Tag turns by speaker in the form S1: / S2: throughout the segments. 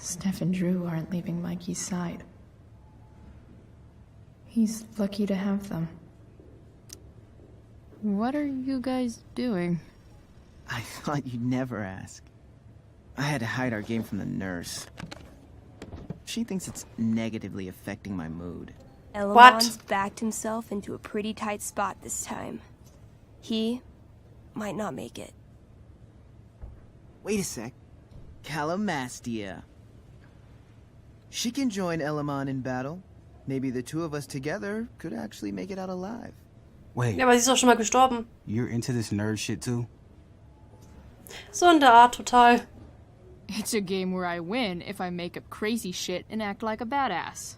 S1: Steph and Drew aren't leaving Mikey's side. He's lucky to have them. What are you guys doing?
S2: I thought you'd never ask. I had to hide our game from the nurse. She thinks it's negatively affecting my mood.
S3: Elemon's backed himself into a pretty tight spot this time. He might not make it.
S2: Wait a sec. Calamastia. She can join Elamon in battle. Maybe the two of us together could actually make it out alive.
S4: Wait.
S5: Ja, aber sie ist doch schon mal gestorben.
S4: You're into this nerd shit too?
S5: So in der Art total.
S1: It's a game where I win if I make up crazy shit and act like a badass.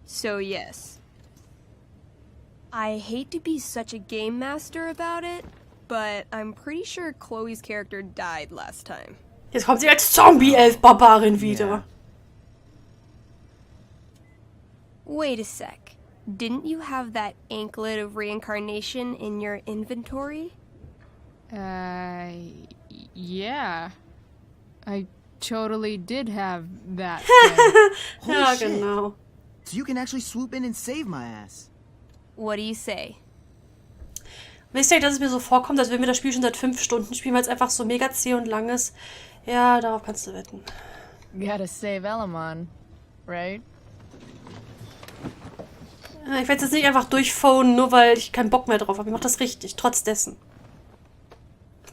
S3: So yes. I hate to be such a game master about it, but I'm pretty sure Chloe's character died last time.
S5: Jetzt kommt sie als Zombie-Elf-Barbarin wieder.
S2: Yeah.
S3: Wait a sec. Didn't you have that anklet of reincarnation in your inventory?
S1: Yeah. I totally did have that thing.
S5: Ja,
S2: shit.
S5: genau.
S2: So you can actually swoop in and save my ass.
S3: What do you say?
S5: Wisst ihr, dass es mir so vorkommt, als würden wir das Spiel schon seit 5 Stunden spielen, weil es einfach so mega zäh und lang ist? Ja, darauf kannst du wetten.
S1: Gotta save Elamon, right?
S5: Ich werde jetzt nicht einfach durchphonen, nur weil ich keinen Bock mehr drauf habe. Ich mach das richtig, trotz dessen.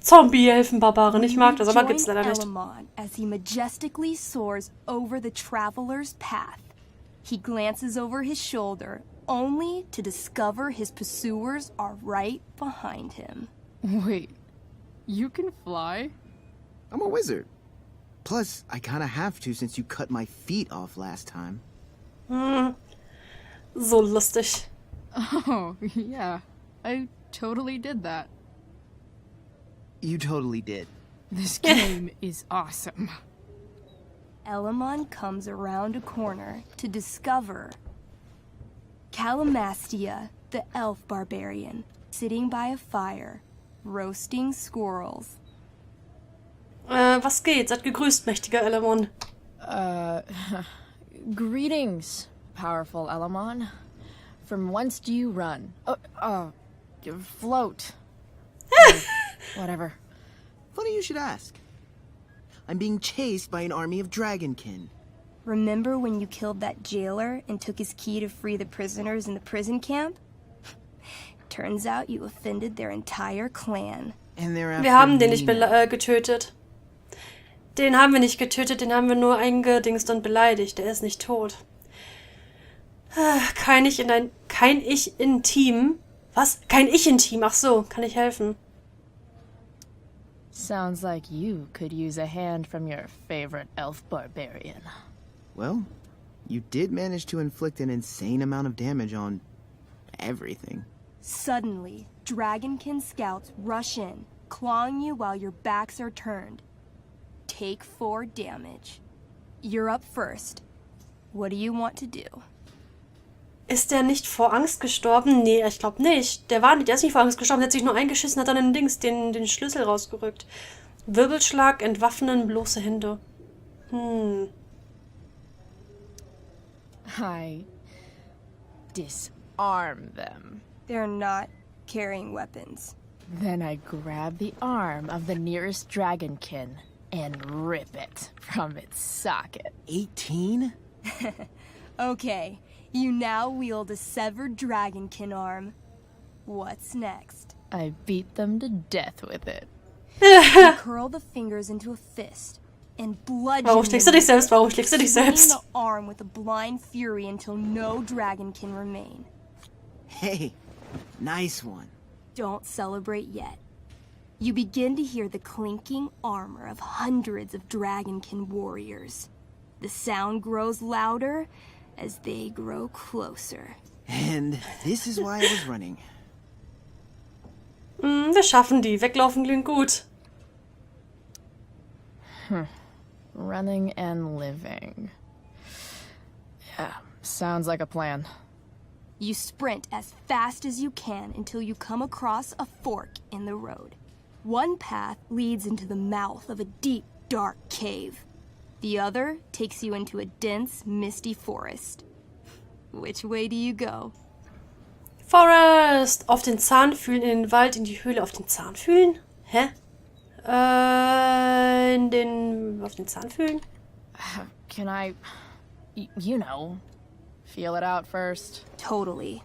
S5: Zombie-Elfen-Barbaren, ich mag das, aber gibt's leider nicht.
S3: Elamon as he majestically soars over the traveler's path. He glances over his shoulder, only to discover his pursuers are right behind him.
S1: Wait, you can fly?
S2: I'm a wizard. Plus, I kinda have to since you cut my feet off last time.
S5: So lustig.
S1: Oh, yeah. I totally did that.
S2: You totally did.
S1: This game is awesome.
S3: Elamon comes around a corner to discover Calamastia, the elf barbarian, sitting by a fire, roasting squirrels.
S5: Was geht? Seid gegrüßt, mächtiger Elamon.
S1: Greetings, powerful Elamon. From whence do you run? Float. Whatever.
S2: Funny you should ask. I'm being chased by an army of dragonkin.
S3: Remember when you killed that jailer and took his key to free the prisoners in the prison camp? Turns out you offended their entire clan.
S2: And they're after
S5: Wir haben den nicht
S2: me now.
S5: getötet. Den haben wir nicht getötet, den haben wir nur eingedingst und beleidigt. Der ist nicht tot. Kein Ich in Team. Was? Kein Ich in Team. Ach so, kann ich helfen?
S1: Sounds like you could use a hand from your favorite elf barbarian.
S2: Well, you did manage to inflict an insane amount of damage on everything.
S3: Suddenly, dragonkin scouts rush in, clawing you while your backs are turned. Take 4 damage. You're up first. What do you want to do?
S5: Ist der nicht vor Angst gestorben? Nee, ich glaube nicht. Der ist nicht vor Angst gestorben, der hat sich nur eingeschissen, hat dann den Schlüssel rausgerückt. Wirbelschlag, entwaffnen, bloße Hände.
S1: I disarm them.
S3: They're not carrying weapons.
S1: Then I grab the arm of the nearest dragonkin and rip it from its socket.
S2: 18?
S3: Okay, you now wield a severed dragonkin arm. What's next?
S1: I beat them to death with it.
S3: You curl the fingers into a fist and bludgeon
S5: Warum schlägst du dich selbst? Warum schlägst du dich
S3: swinging
S5: selbst?
S3: the arm with a blind fury until no dragonkin remain.
S2: Hey, nice one.
S3: Don't celebrate yet. You begin to hear the clinking armor of hundreds of dragonkin warriors. The sound grows louder as they grow closer.
S2: And this is why I was running.
S5: Wir schaffen die. Weglaufen klingt gut.
S1: Running and living. Yeah, sounds like a plan.
S3: You sprint as fast as you can until you come across a fork in the road. One path leads into the mouth of a deep, dark cave. The other takes you into a dense, misty forest. Which way do you go?
S5: Forest. Auf den Zahn fühlen, in den Wald, in die Höhle. Auf den Zahn fühlen? Hä? Auf den Zahn fühlen?
S1: Can I, you know, feel it out first?
S3: Totally.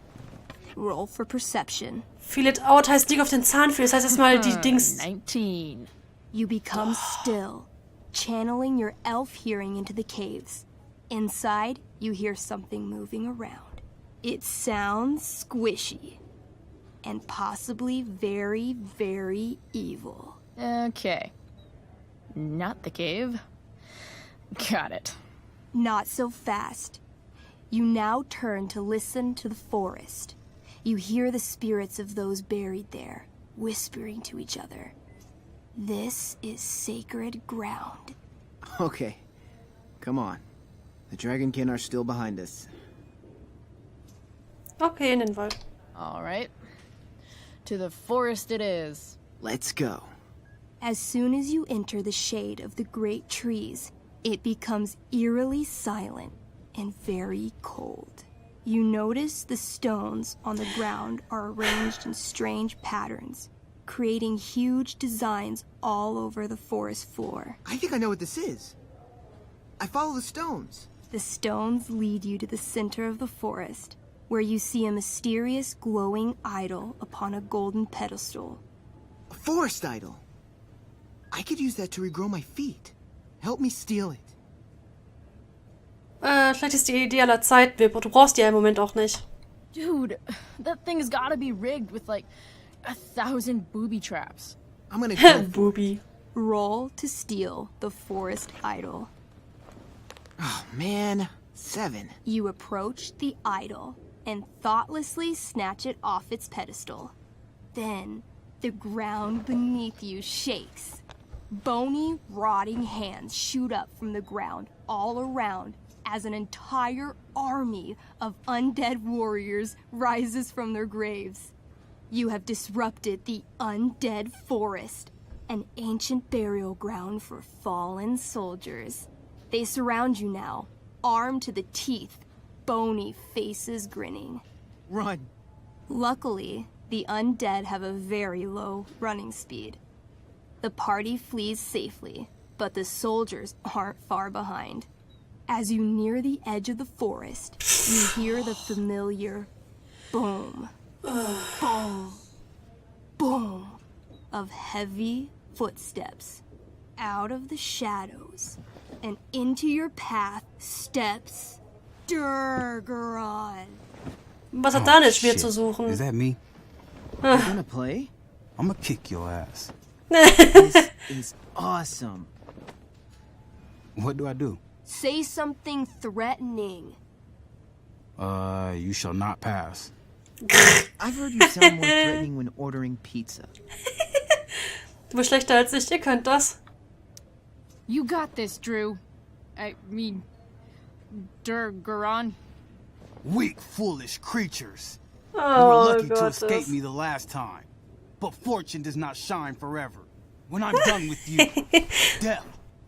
S3: Roll for perception.
S5: Feel it out heißt nicht auf den Zahn fühlen. Das heißt erstmal die Dings.
S1: 19.
S3: You become still, channeling your elf hearing into the caves. Inside, you hear something moving around. It sounds squishy and possibly very, very evil.
S1: Okay. Not the cave. Got it.
S3: Not so fast. You now turn to listen to the forest. You hear the spirits of those buried there, whispering to each other. This is sacred ground.
S2: Okay, come on. The Dragonkin are still behind us.
S5: Okay, in den Wald.
S1: All right. To the forest it is.
S2: Let's go.
S3: As soon as you enter the shade of the great trees, it becomes eerily silent and very cold. You notice the stones on the ground are arranged in strange patterns, creating huge designs all over the forest floor.
S2: I think I know what this is. I follow the stones.
S3: The stones lead you to the center of the forest, where you see a mysterious glowing idol upon a golden pedestal.
S2: A forest idol. I could use that to regrow my feet. Help me steal it.
S5: Vielleicht ist die Idee aller Zeit, Vip. Du brauchst die ja im Moment auch nicht.
S1: Dude, that thing's gotta be rigged with like 1,000 booby traps.
S2: I'm gonna go.
S5: Booby.
S3: Roll to steal the forest idol.
S2: Oh, man. 7.
S3: You approach the idol and thoughtlessly snatch it off its pedestal. Then, the ground beneath you shakes. Bony, rotting hands shoot up from the ground all around as an entire army of undead warriors rises from their graves. You have disrupted the undead forest, an ancient burial ground for fallen soldiers. They surround you now, armed to the teeth, bony faces grinning.
S2: Run.
S3: Luckily, the undead have a very low running speed. The party flees safely, but the soldiers aren't far behind. As you near the edge of the forest, you hear the familiar boom, boom, boom of heavy footsteps. Out of the shadows and into your path steps Durgaron.
S5: Was hat da nicht schwer
S4: shit.
S5: zu suchen?
S4: Is that me?
S2: You gonna play?
S4: I'm gonna kick your ass.
S2: This is awesome.
S4: What do I do?
S3: Say something threatening.
S4: You shall not pass.
S2: I've heard you sound more threatening when ordering pizza.
S5: Du bist schlechter als ich, ihr könnt das.
S1: You got this, Drew. I mean, Durgaron.
S4: Weak, foolish creatures. You were
S5: Oh
S4: lucky to
S5: Gott.
S4: escape me the last time. But fortune does not shine forever. When I'm done with you, death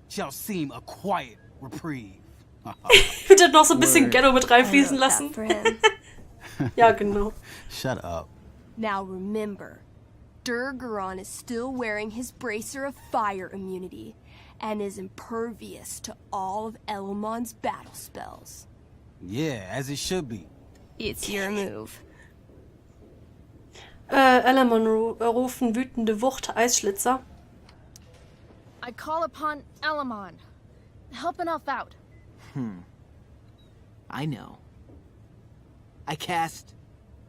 S4: shall seem a quiet reprieve.
S5: Ich würde noch so ein bisschen
S2: Word.
S5: Ghetto mit reinfließen
S3: I wrote
S5: lassen.
S3: that for him.
S5: Ja, genau.
S4: Shut up.
S3: Now remember, Durgaron is still wearing his bracer of fire immunity and is impervious to all of Elamon's battle spells.
S4: Yeah, as it should be.
S3: It's your move.
S5: Elamon rufen wütende Wucht, Eisschlitzer.
S1: I call upon Elamon. Help an elf out.
S2: I know. I cast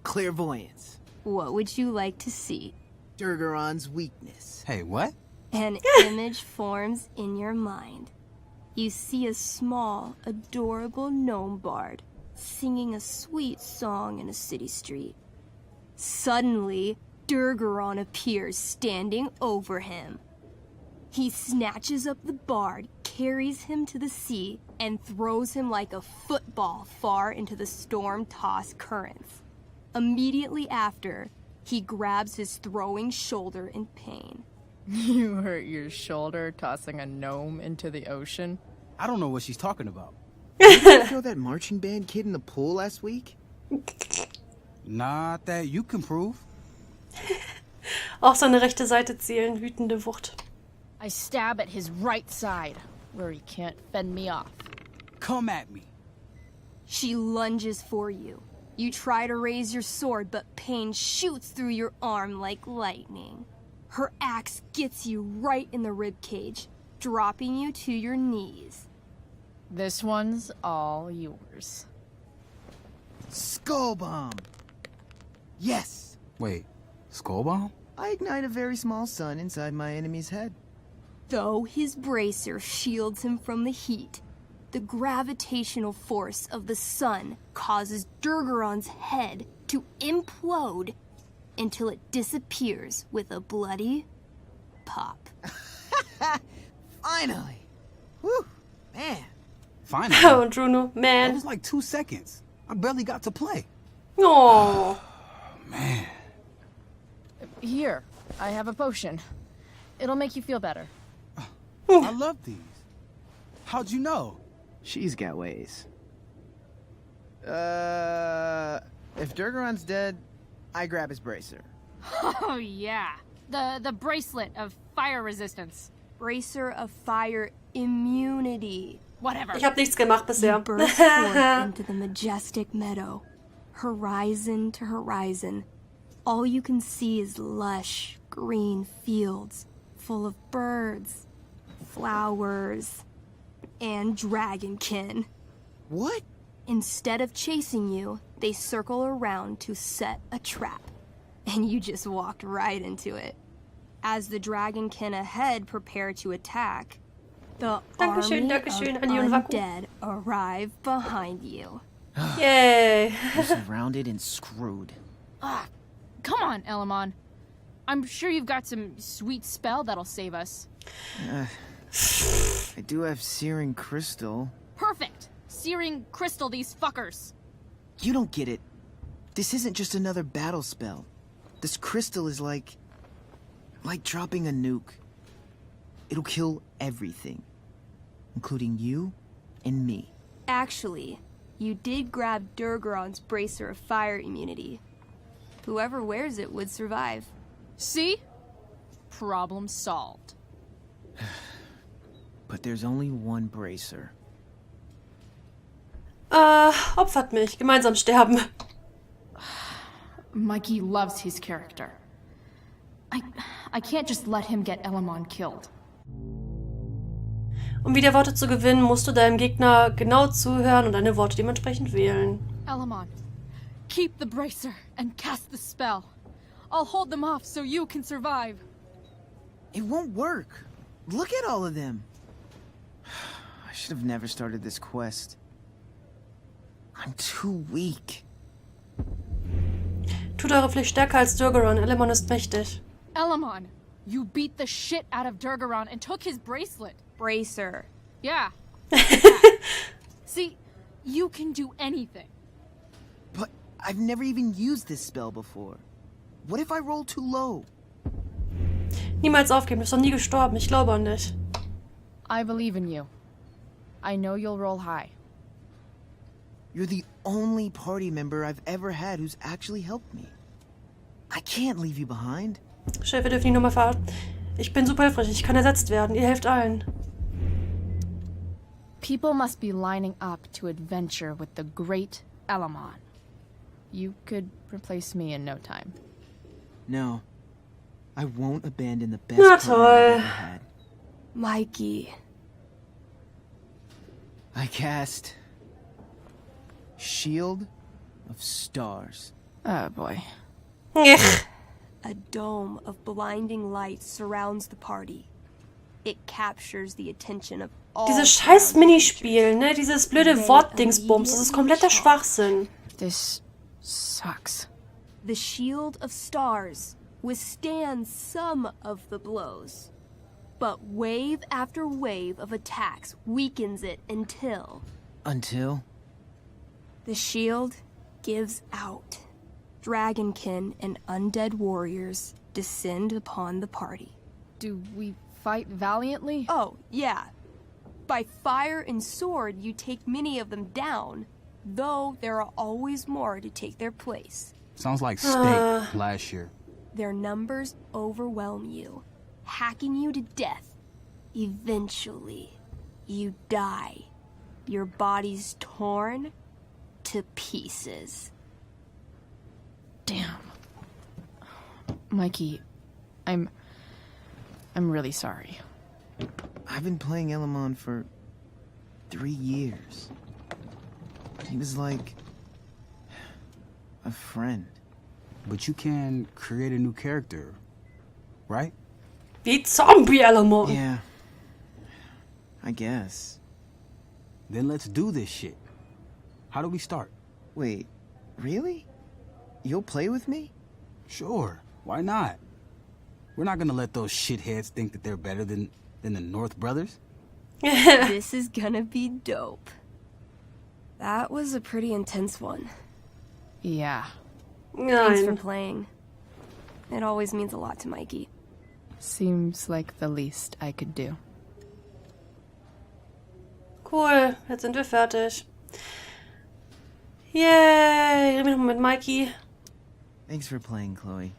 S2: Clairvoyance.
S3: What would you like to see?
S2: Durgaron's weakness.
S4: Hey, what?
S3: An image forms in your mind. You see a small, adorable gnome bard singing a sweet song in a city street. Suddenly, Durgaron appears standing over him. He snatches up the bard, carries him to the sea, and throws him like a football far into the storm-tossed currents. Immediately after, he grabs his throwing shoulder in pain.
S1: You hurt your shoulder tossing a gnome into the ocean?
S4: I don't know what she's talking about.
S2: Did you throw that marching band kid in the pool last week?
S4: Not that you can prove.
S5: Auch seine rechte Seite zielen, wütende Wucht.
S1: I stab at his right side, where he can't fend me off.
S4: Come at me.
S3: She lunges for you. You try to raise your sword, but pain shoots through your arm like lightning. Her axe gets you right in the rib cage, dropping you to your knees.
S1: This one's all yours.
S2: Skull bomb! Yes!
S4: Wait, skull bomb?
S2: I ignite a very small sun inside my enemy's head.
S3: Though his bracer shields him from the heat, the gravitational force of the sun causes Durgaron's head to implode until it disappears with a bloody pop.
S2: Finally! Whew! Man!
S4: Finally.
S5: Oh, Juno,
S4: That
S5: man.
S4: was like 2 seconds. I barely got to play.
S5: Oh.
S4: Man.
S1: Here, I have a potion. It'll make you feel better.
S4: I love these. How'd you know?
S2: She's got ways. If Durgaron's dead, I grab his bracer.
S6: Oh yeah, the bracelet of fire resistance.
S3: Bracer of fire immunity.
S6: Whatever.
S5: Ich habe nichts gemacht
S3: You
S5: bisher.
S3: burst forth into the majestic meadow, horizon to horizon. All you can see is lush, green fields full of birds, flowers, and dragonkin.
S2: What?
S3: Instead of chasing you, they circle around to set a trap, and you just walked right into it. As the dragonkin ahead prepare to attack, the
S5: Dankeschön,
S3: army
S5: Dankeschön,
S3: of
S5: Annie und Waku.
S3: undead arrive behind you.
S5: Yay.
S2: We're surrounded and screwed.
S6: Come on, Elamon. I'm sure you've got some sweet spell that'll save us.
S2: I do have searing crystal.
S6: Perfect. Searing crystal these fuckers.
S2: You don't get it. This isn't just another battle spell. This crystal is like dropping a nuke. It'll kill everything, including you and me.
S3: Actually, you did grab Durgaron's bracer of fire immunity. Whoever wears it would survive.
S6: See? Problem solved.
S2: But there's only one bracer.
S5: Opfert mich. Gemeinsam sterben.
S1: Mikey loves his character. I can't just let him get Elamon killed.
S5: Um wieder Worte zu gewinnen, musst du deinem Gegner genau zuhören und deine Worte dementsprechend wählen.
S6: Elamon, keep the bracer and cast the spell. I'll hold them off so you can survive.
S2: It won't work. Look at all of them. I should have never started this quest. I'm too weak.
S5: Tut eure Pflicht stärker als Durgaron. Elamon ist mächtig.
S6: Elamon, you beat the shit out of Durgaron and took his bracelet.
S3: Bracer.
S6: Yeah. See, you can do anything.
S2: But I've never even used this spell before. What if I roll too low?
S5: Niemals aufgeben. Du bist doch nie gestorben. Ich glaube an dich.
S1: I believe in you. I know you'll roll high.
S2: You're the only party member I've ever had who's actually helped me. I can't leave you behind.
S5: Chef, wir dürfen ihn nochmal verarschen. Ich bin super hilfreich. Ich kann ersetzt werden. Ihr helft allen.
S1: People must be lining up to adventure with the great Elamon. You could replace me in no time.
S2: No. I won't abandon the best
S5: Na
S2: partner I've
S5: toll.
S2: ever had.
S3: Mikey.
S2: I cast Shield of Stars.
S1: Oh boy.
S5: Ech.
S3: A dome of blinding light surrounds the party. It captures the attention of all.
S5: Dieses scheiß Minispiel, ne? Dieses blöde Wortdingsbums. Das ist kompletter Schwachsinn.
S1: This sucks.
S3: The shield of stars withstands some of the blows, but wave after wave of attacks weakens it until
S2: Until?
S3: the shield gives out. Dragonkin and undead warriors descend upon the party.
S1: Do we fight valiantly?
S3: Oh, yeah. By fire and sword, you take many of them down, though there are always more to take their place.
S4: Sounds like steak last year.
S3: Their numbers overwhelm you, hacking you to death. Eventually, you die. Your body's torn to pieces.
S1: Damn. Mikey, I'm really sorry.
S2: I've been playing Elamon for 3 years. He was like a friend.
S4: But you can create a new character, right?
S5: Wie Zombie-Element.
S2: Yeah. I guess.
S4: Then let's do this shit. How do we start?
S2: Wait, really? You'll play with me?
S4: Sure, why not? We're not gonna let those shitheads think that they're better than the North Brothers.
S3: This is gonna be dope. That was a pretty intense one.
S1: Yeah.
S3: Thanks for
S5: Nein.
S3: playing. It always means a lot to Mikey.
S1: Seems like the least I could do.
S5: Cool, jetzt sind wir fertig. Yay, reden wir nochmal mit Mikey.
S2: Thanks for playing, Chloe.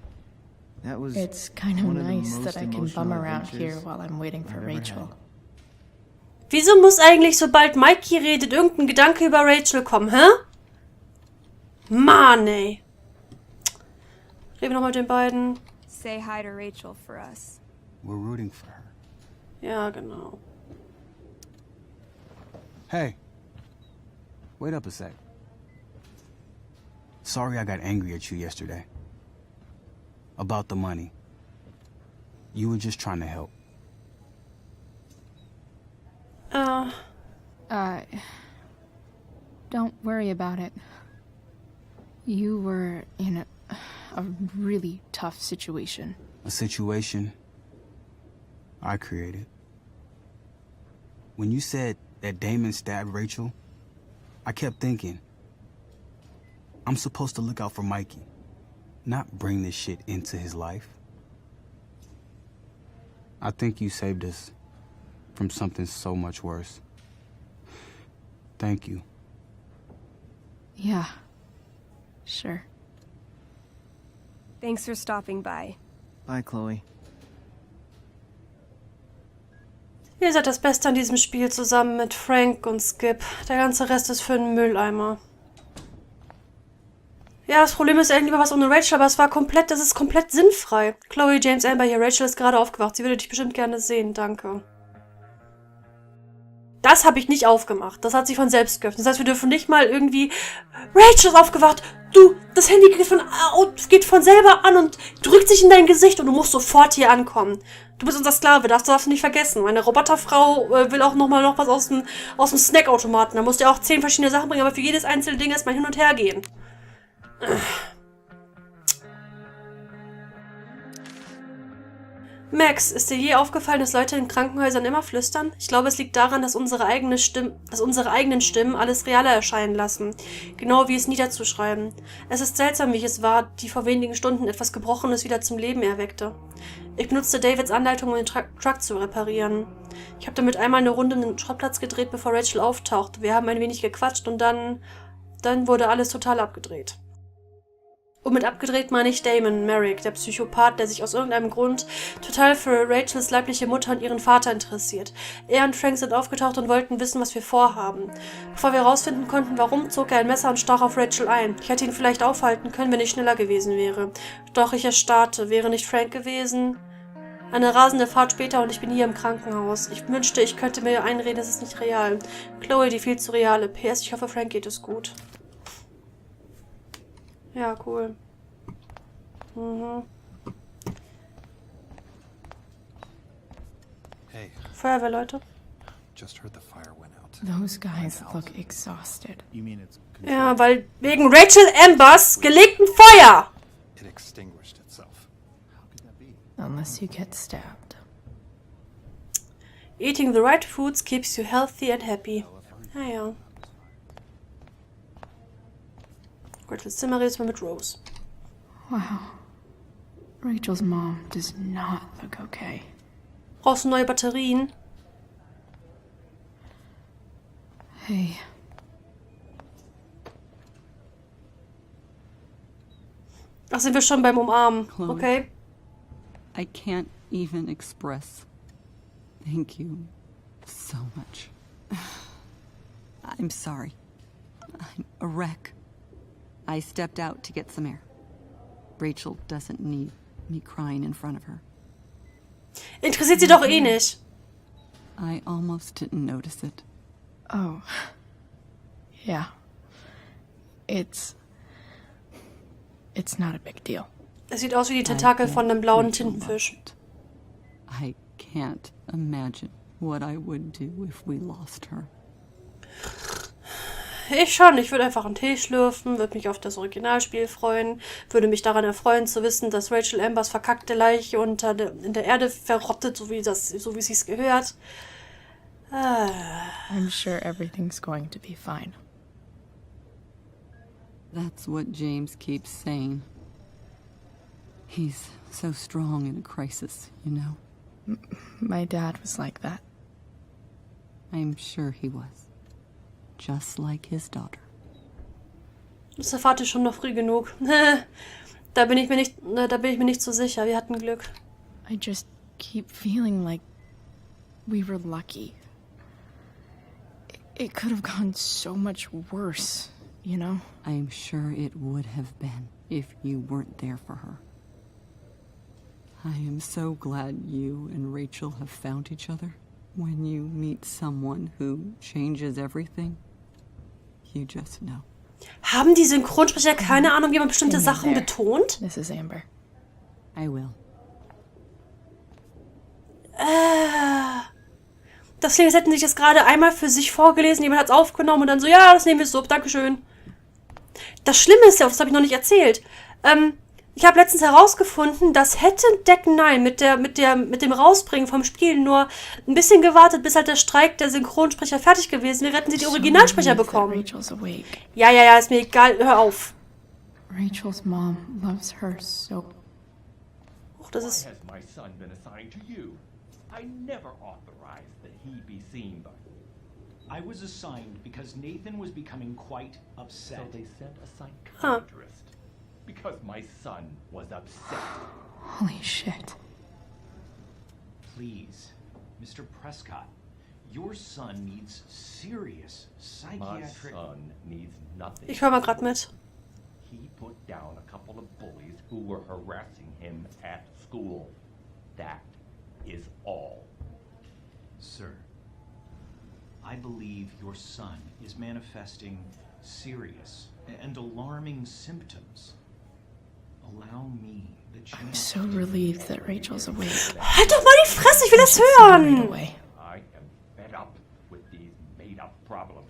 S2: That was
S1: It's kind of
S2: one of the
S1: nice
S2: most
S1: that I can
S2: emotional
S1: bum around here
S2: adventures
S1: while I'm waiting for
S2: I've ever
S1: Rachel.
S2: had.
S5: Wieso muss eigentlich, sobald Mikey redet, irgendein Gedanke über Rachel kommen, hä? Mann, ey. Reden wir nochmal mit den beiden.
S3: Say hi to Rachel for us.
S4: We're rooting for her.
S5: Ja, genau.
S4: Hey, wait up a sec. Sorry I got angry at you yesterday. About the money. You were just trying to help.
S1: Don't worry about it. You were in a really tough situation.
S4: A situation I created. When you said that Damon stabbed Rachel, I kept thinking, I'm supposed to look out for Mikey, not bring this shit into his life. I think you saved us from something so much worse. Thank you.
S1: Yeah. Sure.
S3: Thanks for stopping by.
S2: Bye, Chloe.
S5: Ihr seid das Beste an diesem Spiel zusammen mit Frank und Skip. Der ganze Rest ist für einen Mülleimer. Ja, das Problem ist, eigentlich lieber was ohne Rachel, aber das ist komplett sinnfrei. Chloe, James, Amber hier. Rachel ist gerade aufgewacht. Sie würde dich bestimmt gerne sehen. Danke. Das habe ich nicht aufgemacht. Das hat sich von selbst geöffnet. Das heißt, wir dürfen nicht mal irgendwie... Rachel ist aufgewacht. Du, das Handy geht von selber an und drückt sich in dein Gesicht und du musst sofort hier ankommen. Du bist unser Sklave, das darfst du nicht vergessen. Meine Roboterfrau will auch noch was aus dem Snackautomaten. Da musst du ja auch 10 verschiedene Sachen bringen, aber für jedes einzelne Ding erstmal hin und her gehen. Max, ist dir je aufgefallen, dass Leute in Krankenhäusern immer flüstern? Ich glaube, es liegt daran, dass unsere eigenen Stimmen alles realer erscheinen lassen. Genau wie es niederzuschreiben. Es ist seltsam, wie ich es war, die vor wenigen Stunden etwas Gebrochenes wieder zum Leben erweckte. Ich benutzte Davids Anleitung, um den Truck zu reparieren. Ich habe damit einmal eine Runde um den Schrottplatz gedreht, bevor Rachel auftauchte. Wir haben ein wenig gequatscht und dann wurde alles total abgedreht. Und mit abgedreht meine ich Damon Merrick, der Psychopath, der sich aus irgendeinem Grund total für Rachels leibliche Mutter und ihren Vater interessiert. Er und Frank sind aufgetaucht und wollten wissen, was wir vorhaben. Bevor wir herausfinden konnten, warum, zog er ein Messer und stach auf Rachel ein. Ich hätte ihn vielleicht aufhalten können, wenn ich schneller gewesen wäre. Doch ich erstarrte. Wäre nicht Frank gewesen? Eine rasende Fahrt später und ich bin hier im Krankenhaus. Ich wünschte, ich könnte mir einreden, es ist nicht real. Chloe, die viel zu reale. PS, ich hoffe, Frank geht es gut. Ja, cool. Mhm.
S7: Hey,
S5: Feuerwehrleute.
S7: just heard the fire went out.
S1: Those guys look exhausted.
S7: You mean it's
S5: Ja, weil wegen Rachel Ambers gelegten Feuer.
S7: it extinguished itself? How could that be?
S1: Unless you get stabbed.
S5: Eating the right foods keeps you healthy and happy. Ja. Gut, das Zimmer redet mal mit Rose.
S1: Wow. Rachel's mom does not look okay.
S5: Brauchst du neue Batterien?
S1: Hey.
S5: Ach, sind wir schon beim Umarmen.
S8: Chloe.
S5: Okay.
S8: I can't even express thank you so much. I'm sorry. I'm a wreck. I stepped out to get some air. Rachel doesn't need me crying in front of her.
S5: Interessiert sie doch eh nicht.
S8: I almost didn't notice it.
S1: Oh. Yeah. It's not a big deal.
S5: Es sieht aus wie die Tentakel von einem blauen Tintenfisch.
S8: I can't imagine what I would do if we lost her.
S5: Ich schon. Ich würde einfach einen Tee schlürfen, würde mich auf das Originalspiel freuen, würde mich daran erfreuen zu wissen, dass Rachel Ambers verkackte Leiche in der Erde verrottet, so wie sie es gehört.
S1: I'm sure everything's going to be fine.
S8: That's what James keeps saying. He's so strong in a crisis, you know?
S1: My dad was like that.
S8: I'm sure he was. Just like his daughter.
S5: Das erfahrt ihr schon noch früh genug. Da bin ich mir nicht so sicher. Wir hatten Glück.
S1: I just keep feeling like we were lucky. It could have gone so much worse, you know?
S8: I'm sure it would have been if you weren't there for her. I am so glad you and Rachel have found each other. When you meet someone who changes everything, you just know.
S5: Haben die Synchronsprecher keine Ahnung, wie man bestimmte Sachen betont?
S1: This is Amber.
S8: I will.
S5: Das klingt, als hätten sie sich das gerade einmal für sich vorgelesen, jemand hat es aufgenommen und dann so, ja, das nehmen wir so, dankeschön. Das Schlimme ist ja, das habe ich noch nicht erzählt, ich habe letztens herausgefunden, dass hätte Deck 9 mit dem Rausbringen vom Spiel nur ein bisschen gewartet, bis halt der Streik der Synchronsprecher fertig gewesen wäre, hätten sie die Originalsprecher bekommen.
S1: Rachel's awake.
S5: Ja, ist mir egal, hör auf.
S1: Rachel's mom loves her so.
S5: Das ist...
S9: Why has my son been assigned to you? I never authorized that he be seen by you.
S10: I was assigned because Nathan was becoming quite upset.
S9: So they sent a psychiatrist. Because my son was upset.
S1: Holy shit.
S10: Please, Mr. Prescott, your son needs serious psychiatric...
S9: My son needs nothing.
S5: Ich höre mal grad mit.
S9: He put down a couple of bullies who were harassing him at school. That is all.
S10: Sir, I believe your son is manifesting serious and alarming symptoms. Allow me the chance.
S1: I'm so relieved that Rachel's awake.
S5: Halt doch mal die Fresse, ich will das hören!
S1: Right away.
S9: I am fed up with these made-up problems.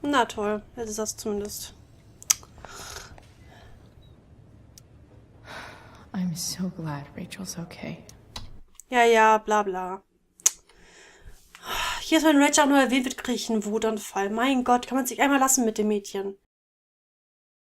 S5: Na toll, jetzt ist das zumindest.
S1: I'm so glad Rachel's okay.
S5: Ja, bla bla. Hier ist, wenn Rachel auch nur erwähnt wird, kriege ich einen Wutanfall. Mein Gott, kann man sich einmal lassen mit dem Mädchen.